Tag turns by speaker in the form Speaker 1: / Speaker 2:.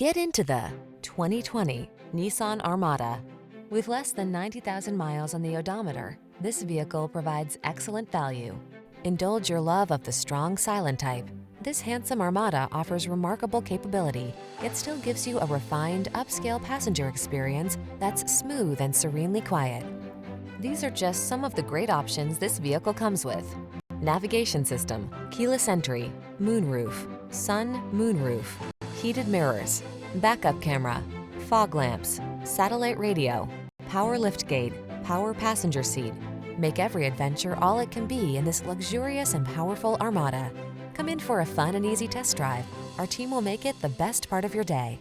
Speaker 1: Get into the 2020 Nissan Armada. With less than 90,000 miles on the odometer, this vehicle provides excellent value. Indulge your love of the strong silent type. This handsome Armada offers remarkable capability, yet still gives you a refined, upscale passenger experience that's smooth and serenely quiet. These are just some of the great options this vehicle comes with: navigation system, keyless entry, moonroof, sun moonroof, heated mirrors, backup camera, fog lamps, satellite radio, power liftgate, power passenger seat. Make every adventure all it can be in this luxurious and powerful Armada. Come in for a fun and easy test drive. Our team will make it the best part of your day.